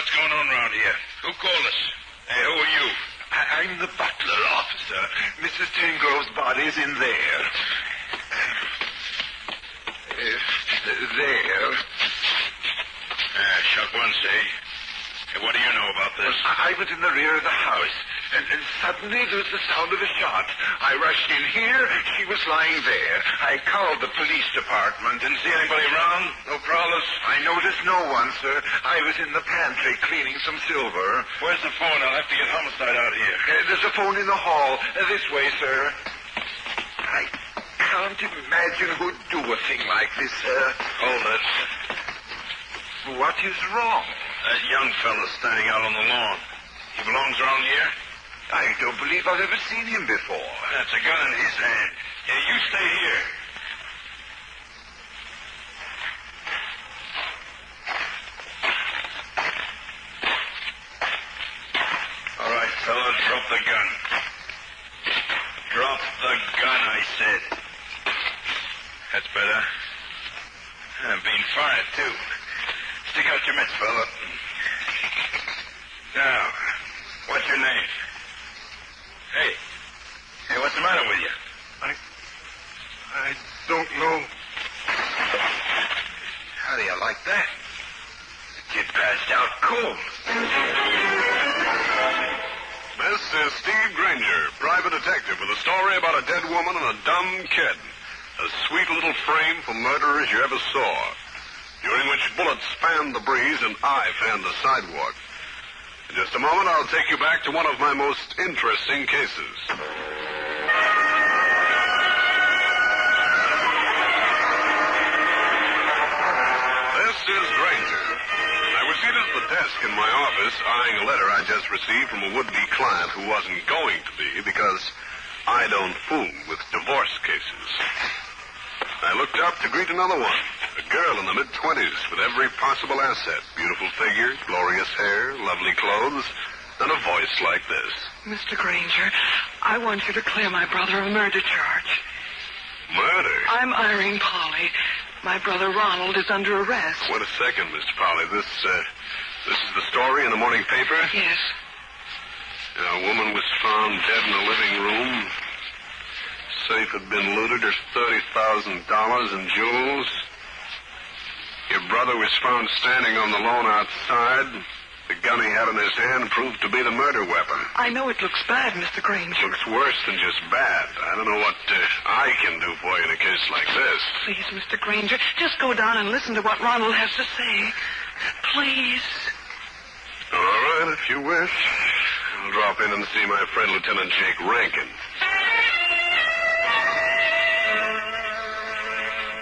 what's going on around here? Who called us? Hey, who are you? I'm the butler, officer. Mrs. Tangrove's body's in there. There. Shot once, eh? Hey, what do you know about this? I was in the rear of the house, and suddenly there was the sound of a shot. I rushed in here. She was lying there. I called the police department. Didn't see anybody around? No prowlers? I noticed no one, sir. I was in the pantry cleaning some silver. Where's the phone? I'll have to get homicide out here. There's a phone in the hall. This way, sir. I can't imagine who'd do a thing like this, sir. Hold it. What is wrong? That young fella standing out on the lawn. He belongs around here? I don't believe I've ever seen him before. That's a gun in his hand. Yeah, you stay here. All right, fella, drop the gun. Drop the gun, I said. That's better. Being fired, too. Stick out your mitts, fella. Now, what's your name? Hey, what's the matter with you? I don't know. How do you like that? The kid passed out cold. This is Steve Granger, private detective, with a story about a dead woman and a dumb kid. A sweet little frame for murderers you ever saw, during which bullets fanned the breeze and I fanned the sidewalk. In just a moment, I'll take you back to one of my most interesting cases. This is Granger. I was seated at the desk in my office, eyeing a letter I just received from a would-be client who wasn't going to be, because I don't fool with divorce cases. I looked up to greet another one, a girl in the mid-20s with every possible asset. Beautiful figure, glorious hair, lovely clothes, and a voice like this. Mr. Granger, I want you to clear my brother of a murder charge. Murder? I'm Irene Polly. My brother Ronald is under arrest. Wait a second, Mr. Polly. This is the story in the morning paper? Yes. A woman was found dead in a living room. Safe had been looted. There's $30,000 in jewels. Your brother was found standing on the lawn outside. The gun he had in his hand proved to be the murder weapon. I know it looks bad, Mr. Granger. Looks worse than just bad. I don't know what I can do for you in a case like this. Please, Mr. Granger, just go down and listen to what Ronald has to say. Please. All right, if you wish. I'll drop in and see my friend Lieutenant Jake Rankin.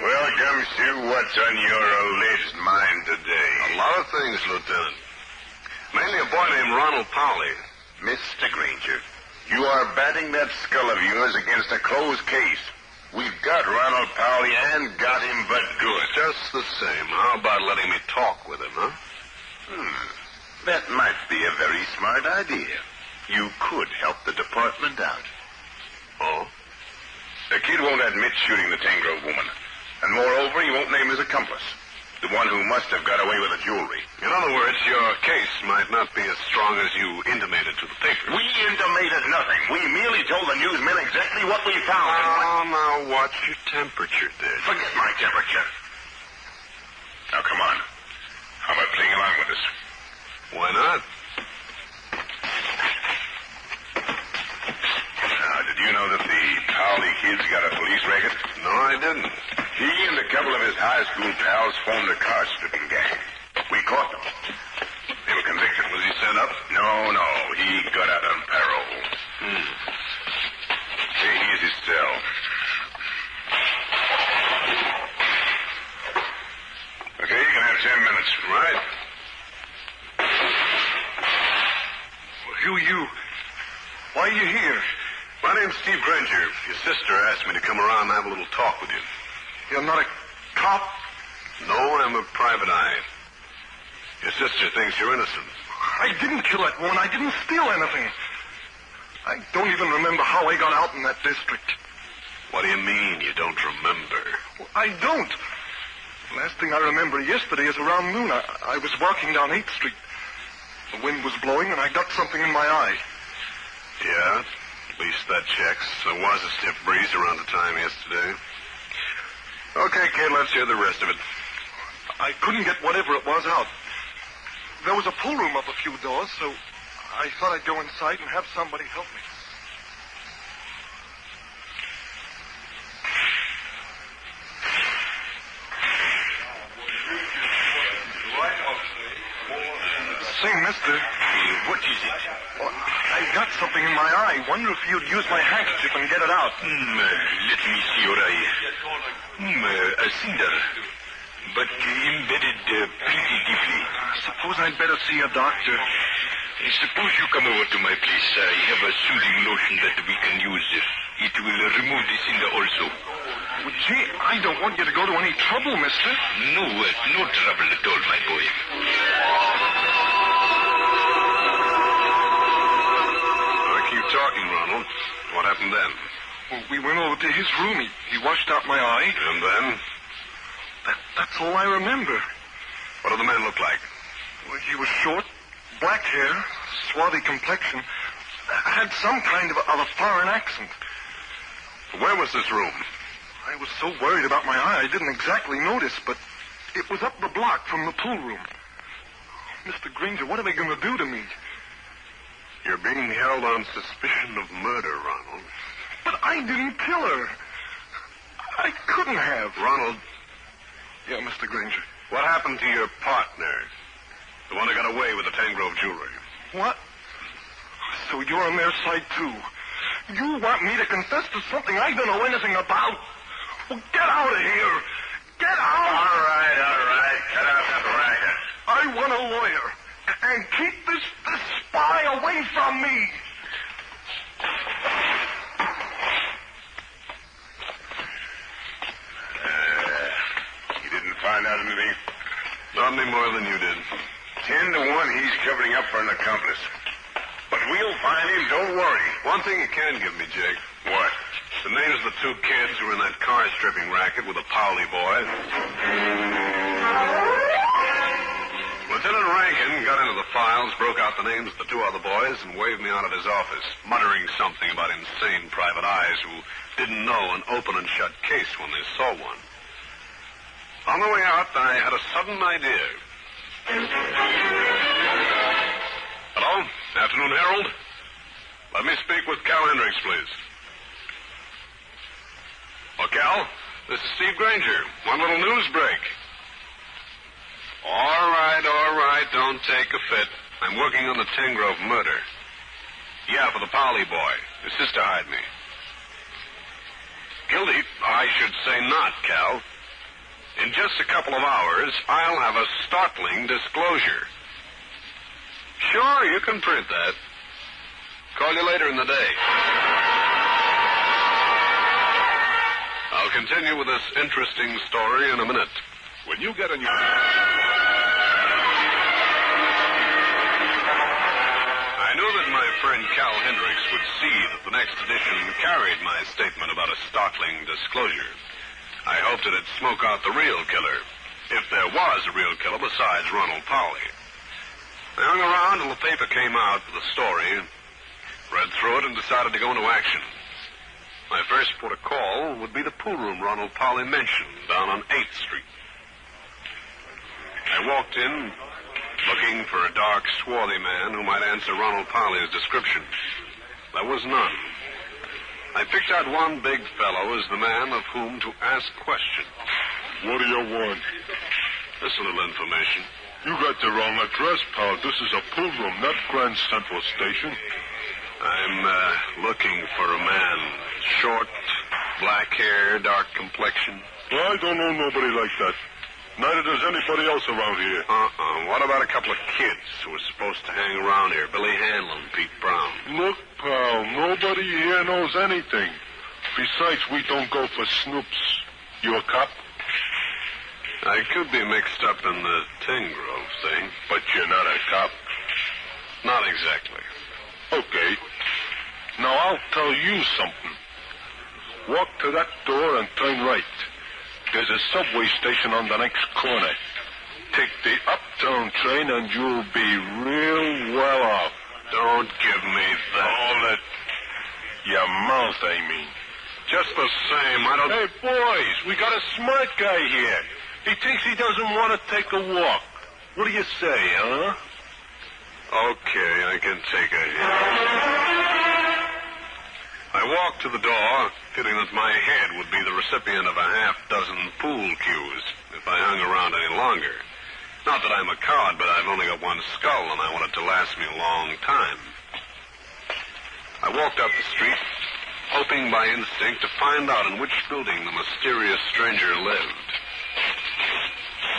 Well, Gumshoe, what's on your alleged mind today? A lot of things, Lieutenant. Mainly a boy named Ronald Polly. Mr. Granger, you are batting that skull of yours against a closed case. We've got Ronald Polly and got him but good. Just the same. How about letting me talk with him, huh? That might be a very smart idea. You could help the department out. Oh? The kid won't admit shooting the Tangrove woman. And moreover, he won't name his accomplice. The one who must have got away with the jewelry. In other words, your case might not be as strong as you intimated to the paper. We intimated nothing. We merely told the newsmen exactly what we found. Now, watch your temperature there. Forget my temperature. Now, come on. How about playing along with us? Why not? Now, did you know that the Powley kid's got a police record? No, I didn't. He and a couple of his high school pals formed a car-stripping gang. We caught them. They were convicted. Was he sent up? No. He got out on parole. Hey, here's his cell. Okay, you can have 10 minutes. Right. Well, who are you? Why are you here? My name's Steve Granger. Your sister asked me to come around and have a little talk with you. You're not a cop? No, I'm a private eye. Your sister thinks you're innocent. I didn't kill that woman. I didn't steal anything. I don't even remember how I got out in that district. What do you mean you don't remember? Well, I don't. Last thing I remember yesterday is around noon. I was walking down 8th Street. The wind was blowing, and I got something in my eye. Yeah, at least that checks. There was a stiff breeze around the time yesterday. Okay, kid, let's hear the rest of it. I couldn't get whatever it was out. There was a pool room up a few doors, so I thought I'd go inside and have somebody help me. Say, mister. What is it? Well, I got something in my eye. Wonder if you'd use my handkerchief and get it out. Let me see your eye. A cinder. But embedded pretty deeply. Suppose I'd better see a doctor. Suppose you come over to my place. I have a soothing lotion that we can use. It will remove the cinder also. Well, gee, I don't want you to go to any trouble, mister. No trouble at all, my boy. Keep talking, Ronald. What happened then? Well, we went over to his room. He washed out my eye. And then? That's all I remember. What did the man look like? Well, he was short, black hair, swarthy complexion, had some kind of a foreign accent. Where was this room? I was so worried about my eye, I didn't exactly notice, but it was up the block from the pool room. Mr. Granger, what are they going to do to me? You're being held on suspicion of murder, Ronald. But I didn't kill her. I couldn't have. Ronald. Yeah, Mr. Granger. What happened to your partner? The one who got away with the Tangrove jewelry. What? So you're on their side, too. You want me to confess to something I don't know anything about? Well, get out of here. Get out. All right. Cut out that racket. I want a lawyer. And keep this spy away from me. You didn't find out anything? Not any more than you did. 10 to 1, he's covering up for an accomplice. But we'll find him, don't worry. One thing you can give me, Jake. What? The names of the two kids who were in that car stripping racket with the Powley boy. Lieutenant Rankin got into the files, broke out the names of the two other boys, and waved me out of his office, muttering something about insane private eyes who didn't know an open and shut case when they saw one. On the way out, I had a sudden idea. Hello? Afternoon, Herald? Let me speak with Cal Hendricks, please. Oh, Cal, this is Steve Granger. One little news break. All right. Don't take a fit. I'm working on the Tangrove murder. Yeah, for the Powley boy. His sister hired me. Guilty? I should say not, Cal. In just a couple of hours, I'll have a startling disclosure. Sure, you can print that. Call you later in the day. I'll continue with this interesting story in a minute. When you get a new... I knew that my friend Cal Hendricks would see that the next edition carried my statement about a startling disclosure. I hoped it'd smoke out the real killer, if there was a real killer besides Ronald Powley. I hung around till the paper came out with the story, read through it, and decided to go into action. My first port of call would be the pool room Ronald Powley mentioned down on 8th Street. I walked in, looking for a dark, swarthy man who might answer Ronald Powley's description. There was none. I picked out one big fellow as the man of whom to ask questions. What do you want? Just a little information. You got the wrong address, pal. This is a pool room, not Grand Central Station. I'm looking for a man. Short, black hair, dark complexion. I don't know nobody like that. Neither does anybody else around here. What about a couple of kids who were supposed to hang around here? Billy Hanlon, Pete Brown. Look, pal, nobody here knows anything. Besides, we don't go for snoops. You a cop? I could be mixed up in the Tangrove thing. But you're not a cop. Not exactly. Okay. Now, I'll tell you something. Walk to that door and turn right. There's a subway station on the next corner. take the uptown train and you'll be real well off. Don't give me that. Hold it. Your mouth, I mean. Just the same, I don't... Hey, boys, we got a smart guy here. He thinks he doesn't want to take a walk. What do you say, huh? Okay, I can take a hit. I walked to the door, feeling that my head would be the recipient of a half-dozen pool cues if I hung around any longer. Not that I'm a coward, but I've only got one skull, and I want it to last me a long time. I walked up the street, hoping by instinct to find out in which building the mysterious stranger lived.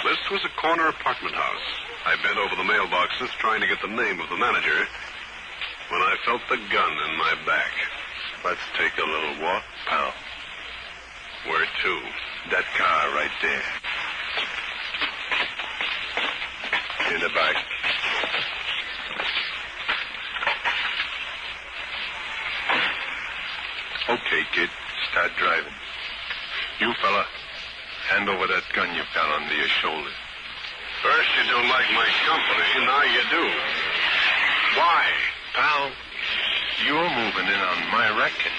This was a corner apartment house. I bent over the mailboxes, trying to get the name of the manager, when I felt the gun in my back. Let's take a little walk, pal. Where to? That car right there. In the back. Okay, kid. Start driving. You fella, hand over that gun you've got under your shoulder. First you don't like my company, now you do. Why? Pal, you're moving in on my reckon.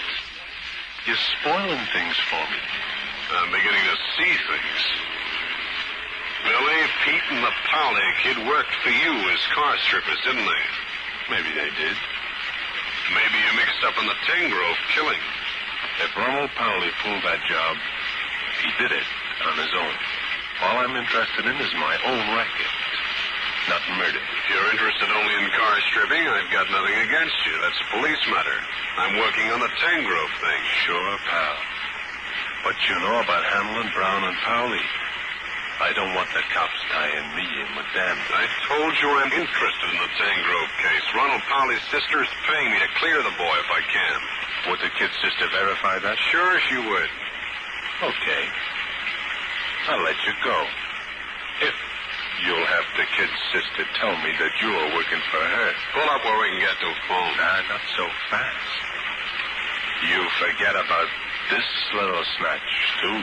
You're spoiling things for me. I'm beginning to see things. Billy, Pete, and the Powley kid worked for you as car strippers, didn't they? Maybe they did. Maybe you mixed up in the Tangrove killing. If Ronald Powley pulled that job, he did it on his own. All I'm interested in is my own record, not murder. If you're interested only in car stripping, I've got nothing against you. That's a police matter. I'm working on the Tangrove thing. Sure, pal. But you know about Hamlin, Brown, and Powley. I don't want the cops tying me in with them. I told you I'm interested in the Tangrove case. Ronald Powley's sister is paying me to clear the boy if I can. Would the kid's sister verify that? Sure she would. Okay. I'll let you go. If you'll have the kid's sister tell me that you're working for her. Pull up where we can get to a phone. Nah, not so fast. You forget about this little snatch, too.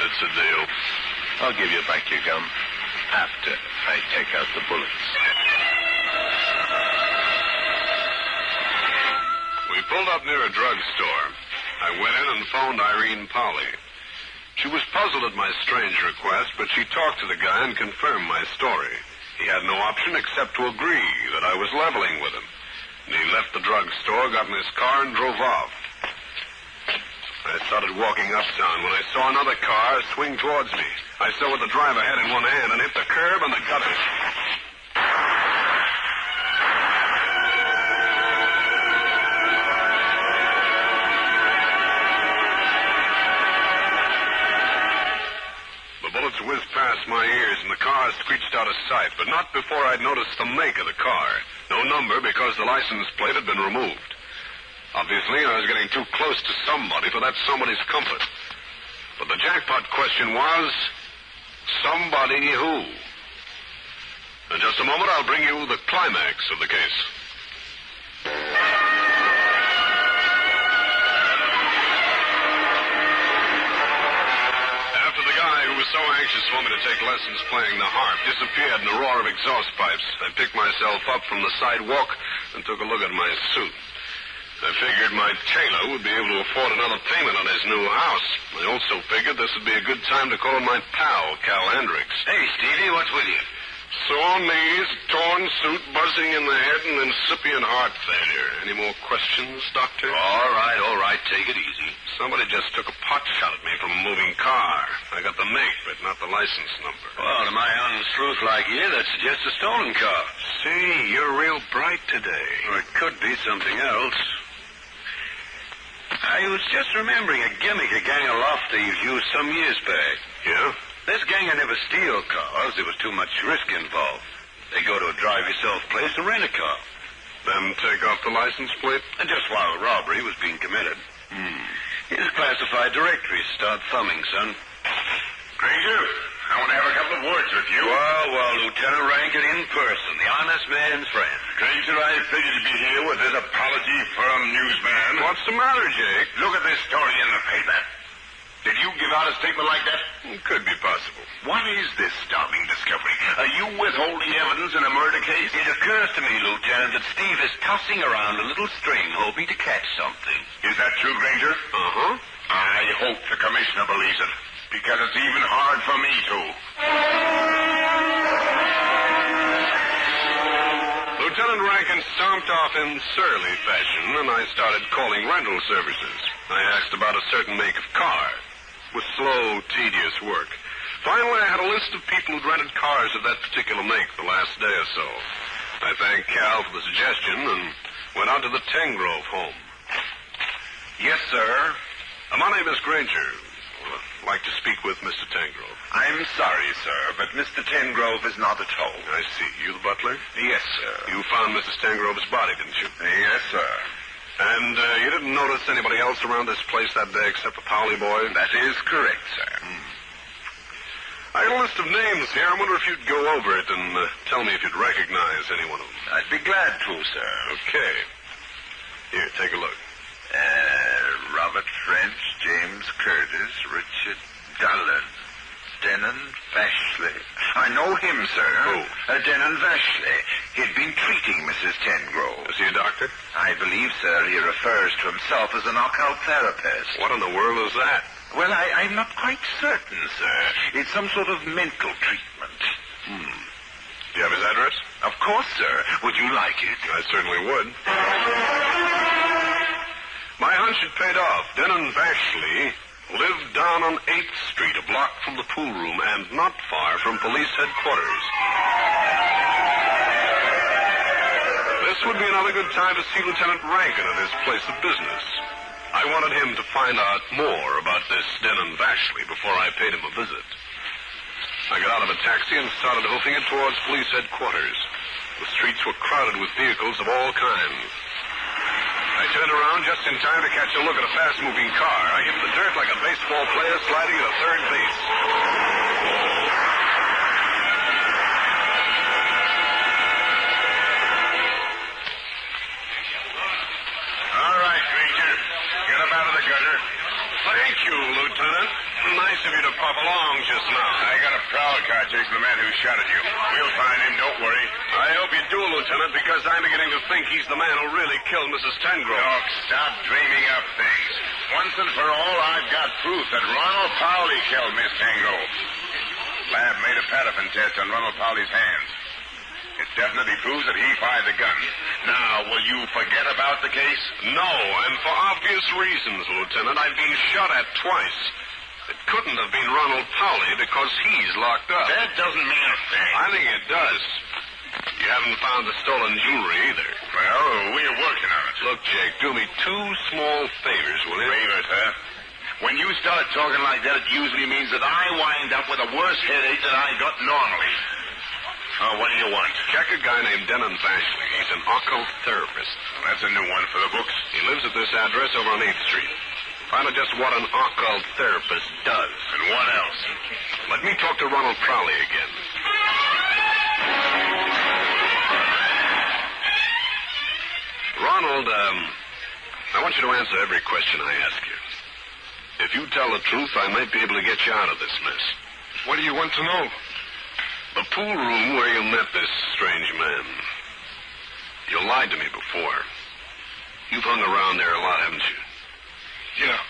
That's a deal. I'll give you back your gun after I take out the bullets. We pulled up near a drugstore. I went in and phoned Irene Powley. She was puzzled at my strange request, but she talked to the guy and confirmed my story. He had no option except to agree that I was leveling with him. And he left the drugstore, got in his car, and drove off. I started walking uptown when I saw another car swing towards me. I saw what the driver had in one hand and hit the curb and the gutter. The bullets whizzed past my ears and the car screeched out of sight, but not before I'd noticed the make of the car. No number because the license plate had been removed. Obviously, I was getting too close to somebody for that somebody's comfort. But the jackpot question was, somebody who? In just a moment, I'll bring you the climax of the case. After the guy who was so anxious for me to take lessons playing the harp disappeared in a roar of exhaust pipes, I picked myself up from the sidewalk and took a look at my suit. I figured my tailor would be able to afford another payment on his new house. I also figured this would be a good time to call on my pal, Cal Hendricks. Hey, Stevie, what's with you? Sore knees, torn suit, buzzing in the head, and incipient heart failure. Any more questions, Doctor? All right. Take it easy. Somebody just took a pot shot at me from a moving car. I got the make, but not the license number. Well, to my honest truth like you, that suggests a stolen car. See, you're real bright today. Or it could be something else. I was just remembering a gimmick a gang of lofters used some years back. Yeah? This gang would never steal cars. There was too much risk involved. They go to a drive-yourself place to rent a car. Then take off the license plate? And just while the robbery was being committed. Here's classified directories. Start thumbing, son. Granger, I want to have a couple of words with you. Well, Lieutenant Rankin in person, the honest man's friend. Granger, I figured to be here with this apology from newsman. What's the matter, Jake? Look at this story in the paper. Did you give out a statement like that? It could be possible. What is this startling discovery? Are you withholding evidence in a murder case? It occurs to me, Lieutenant, that Steve is tossing around a little string, hoping to catch something. Is that true, Granger? Uh-huh. I hope the commissioner believes it, because it's even hard for me to. Lieutenant Rankin stomped off in surly fashion, and I started calling rental services. I asked about a certain make of car. It was slow, tedious work. Finally, I had a list of people who'd rented cars of that particular make the last day or so. I thanked Cal for the suggestion and went out to the Tengrove home. Yes, sir. My name is Granger. I'd like to speak with Mr. Tengrove. I'm sorry, sir, but Mr. Tengrove is not at home. I see. You the butler? Yes, sir. You found Mrs. Tengrove's body, didn't you? Yes, sir. And you didn't notice anybody else around this place that day except the Powley boy? That is correct, sir. I got a list of names here. I wonder if you'd go over it and tell me if you'd recognize any one of them. I'd be glad to, sir. Okay. Here, take a look. Robert French, James Curtis, Richard Dullen, Denon Vashley. I know him, sir. Who? Denon Vashley. He'd been treating Mrs. Tengrove. Is he a doctor? I believe, sir, he refers to himself as an occult therapist. What in the world is that? Well, I'm not quite certain, sir. It's some sort of mental treatment. Do you have his address? Of course, sir. Would you like it? I certainly would. My hunch had paid off. Denon Vashley lived down on 8th Street, a block from the pool room, and not far from police headquarters. This would be another good time to see Lieutenant Rankin at his place of business. I wanted him to find out more about this Denon Vashley before I paid him a visit. I got out of a taxi and started hoofing it towards police headquarters. The streets were crowded with vehicles of all kinds. I turned around just in time to catch a look at a fast-moving car. I hit the dirt like a baseball player sliding at a third base. All right, Granger. Get up out of the gutter. Thank you, Lieutenant. Nice of you to pop along just now. I got a prowl car chasing the man who shot at you. We'll find him, don't worry. I hope you do, Lieutenant, because I'm beginning to think he's the man who really killed Mrs. Tengrove. Doc, stop dreaming up things. Once and for all, I've got proof that Ronald Powley killed Miss Tengrove. Lab made a paraffin test on Ronald Powley's hands. It definitely proves that he fired the gun. Now, will you forget about the case? No, and for obvious reasons, Lieutenant. I've been shot at twice. It couldn't have been Ronald Powley because he's locked up. That doesn't mean a thing. I think it does. You haven't found the stolen jewelry either. Well, we're working on it. Look, Jake, do me 2 small favors, will you? Favors, huh? When you start talking like that, it usually means that I wind up with a worse headache than I got normally. What do you want? Check a guy named Denon Vashley. He's an occult therapist. That's a new one for the books. He lives at this address over on 8th Street. Find out just what an occult therapist does. And what else? Let me talk to Ronald Powley again. Ronald, I want you to answer every question I ask you. If you tell the truth, I might be able to get you out of this mess. What do you want to know? The pool room where you met this strange man. You lied to me before. You've hung around there a lot, haven't you? Yeah.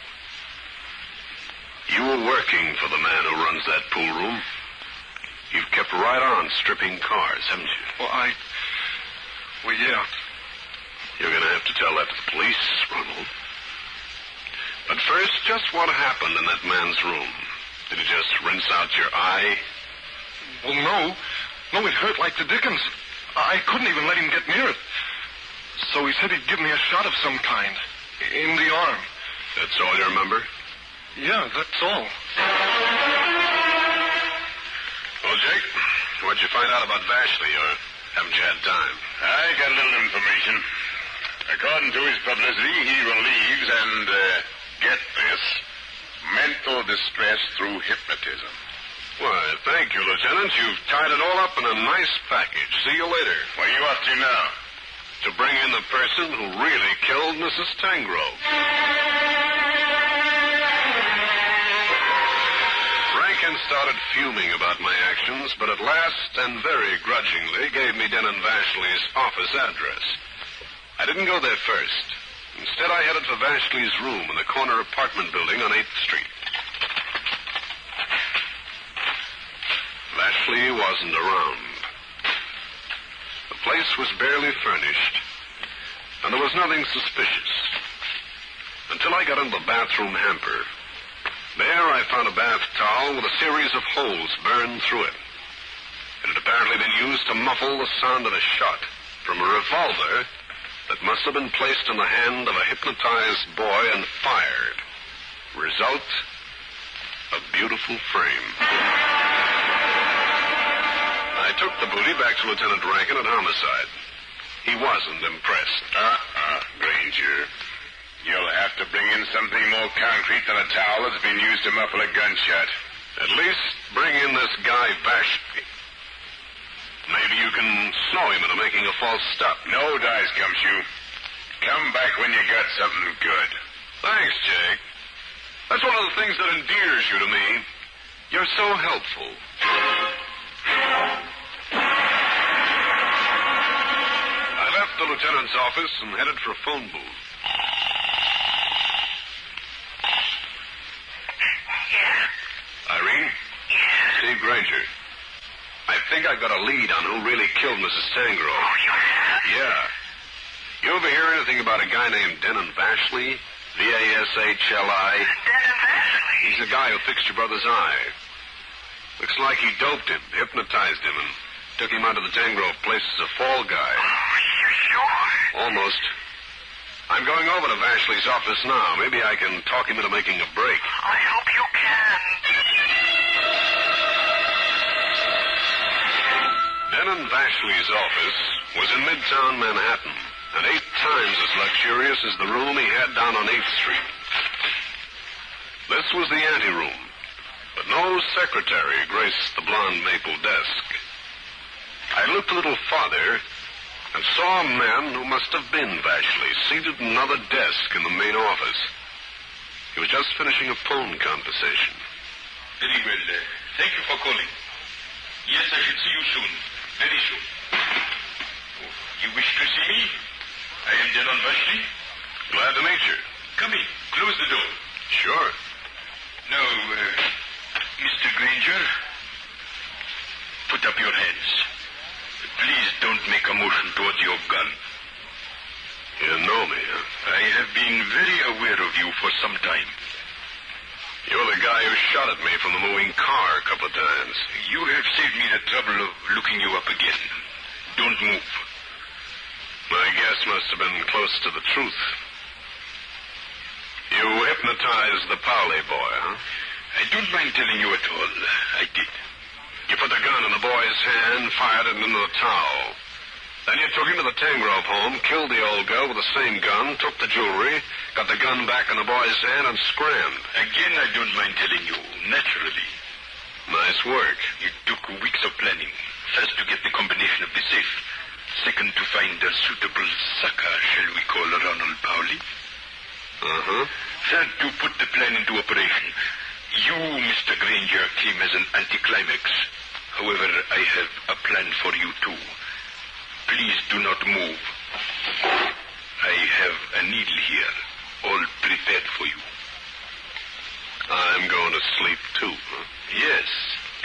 You were working for the man who runs that pool room. You've kept right on stripping cars, haven't you? Well, yeah. You're going to have to tell that to the police, Ronald. But first, just what happened in that man's room? Did he just rinse out your eye? Well, no. No, it hurt like the dickens. I couldn't even let him get near it. So he said he'd give me a shot of some kind. In the arm. That's all you remember? Yeah, that's all. Well, Jake, what'd you find out about Vashley, or haven't you had time? I got a little information. According to his publicity, he relieves and, get this, mental distress through hypnotism. Why, thank you, Lieutenant. You've tied it all up in a nice package. See you later. What are you up to now? To bring in the person who really killed Mrs. Tengrove. Rankin started fuming about my actions, but at last, and very grudgingly, gave me Denon Vashley's office address. I didn't go there first. Instead, I headed for Vashley's room in the corner apartment building on 8th Street. Vashley wasn't around. The place was barely furnished, and there was nothing suspicious. Until I got into the bathroom hamper. There I found a bath towel with a series of holes burned through it. It had apparently been used to muffle the sound of a shot from a revolver that must have been placed in the hand of a hypnotized boy and fired. Result, a beautiful frame. I took the booty back to Lieutenant Rankin at Homicide. He wasn't impressed. Granger. You'll have to bring in something more concrete than a towel that's been used to muffle a gunshot. At least bring in this guy Vashley. Maybe you can snow him into making a false stop. No dice, Gumshoe. Come back when you got something good. Thanks, Jake. That's one of the things that endears you to me. You're so helpful. I left the lieutenant's office and headed for a phone booth. Irene? Yes? Steve Granger. I think I got a lead on who really killed Mrs. Tangro. Oh, you have? Yeah. You ever hear anything about a guy named Denon Vashley? V-A-S-H-L-I? Denon Vashley? He's the guy who fixed your brother's eye. Looks like he doped him, hypnotized him, and took him out to the Tangrove place as a fall guy. Oh, you sure? Almost. I'm going over to Vashley's office now. Maybe I can talk him into making a break. I hope you can. Denon Vashley's office was in Midtown Manhattan, and 8 times as luxurious as the room he had down on 8th Street. This was the anteroom, but no secretary graced the blonde maple desk. I looked a little farther and saw a man who must have been Vashley seated at another desk in the main office. He was just finishing a phone conversation. Very well. Thank you for calling. Yes, I should see you soon. Very soon. Oh, you wish to see me? I am Denon Vashley. Glad to meet you. Come in. Close the door. Sure. Now, Mr. Granger, put up your hands. Please don't make a motion towards your gun. You know me, huh? I have been very aware of you for some time. You're the guy who shot at me from the moving car a couple of times. You have saved me the trouble of looking you up again. Don't move. My guess must have been close to the truth. You hypnotized the Powley boy, huh? I don't mind telling you at all. I did. You put the gun in the boy's hand, fired it into the towel. Then you took him to the Tangrove home, killed the old girl with the same gun, took the jewelry, got the gun back in the boy's hand, and scrammed. Again, I don't mind telling you, naturally. Nice work. It took weeks of planning. First, to get the combination of the safe. Second, to find a suitable sucker, shall we call Ronald Powley. Uh-huh. Third, to put the plan into operation. You, Mr. Granger, came as an anticlimax. However, I have a plan for you, too. Please do not move. I have a needle here, all prepared for you. I'm going to sleep, too, huh? Yes,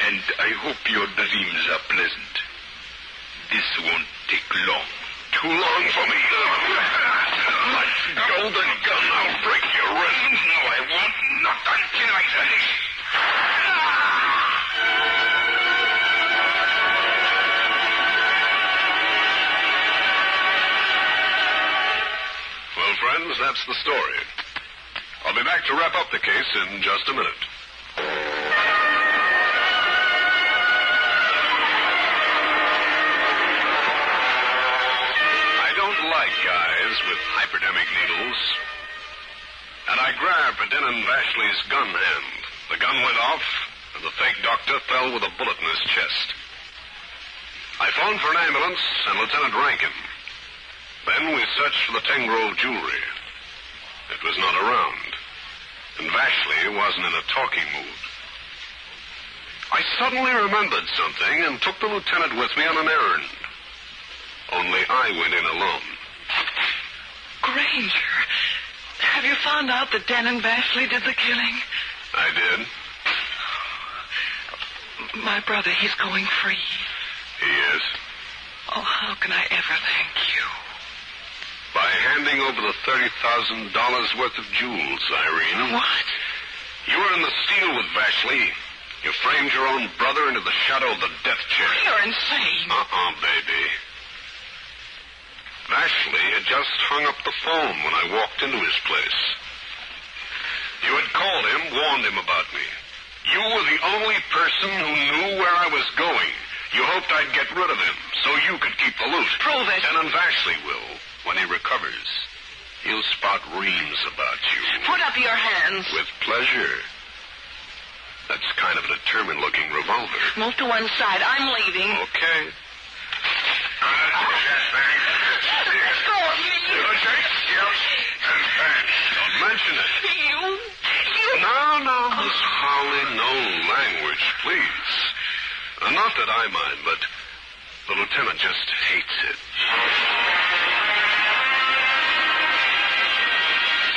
and I hope your dreams are pleasant. This won't take long. Too long for me. My golden gun, I'll break your wrist. No, I won't. Not until I finish. Well, friends, that's the story. I'll be back to wrap up the case in just a minute. I don't like guys with hypodermic needles. And I grabbed for Denon Vashley's gun hand. The gun went off, and the fake doctor fell with a bullet in his chest. I phoned for an ambulance and Lieutenant Rankin. Then we searched for the Tangrove jewelry. It was not around, and Vashley wasn't in a talking mood. I suddenly remembered something and took the lieutenant with me on an errand. Only I went in alone. Granger, have you found out that Denton Bashley did the killing? I did. My brother, he's going free. He is. Oh, how can I ever thank you? By handing over the $30,000 worth of jewels, Irene. What? You were in the steal with Bashley. You framed your own brother into the shadow of the death chair. You're insane. Baby. Bashley had just hung up the phone when I walked into his place. You had called him, warned him about me. You were the only person who knew where I was going. You hoped I'd get rid of him so you could keep the loot. Prove it. And Bashley will, when he recovers. He'll spot reams about you. Put up your hands. With pleasure. That's kind of a determined-looking revolver. Move to one side. I'm leaving. Okay. Let go of me. Don't mention it. You. No, Miss Holly, no language, please. Not that I mind, but the lieutenant just hates it.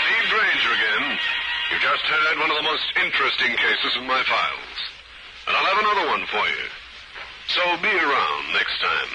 Steve Granger again. You just heard one of the most interesting cases in my files. And I'll have another one for you. So be around next time.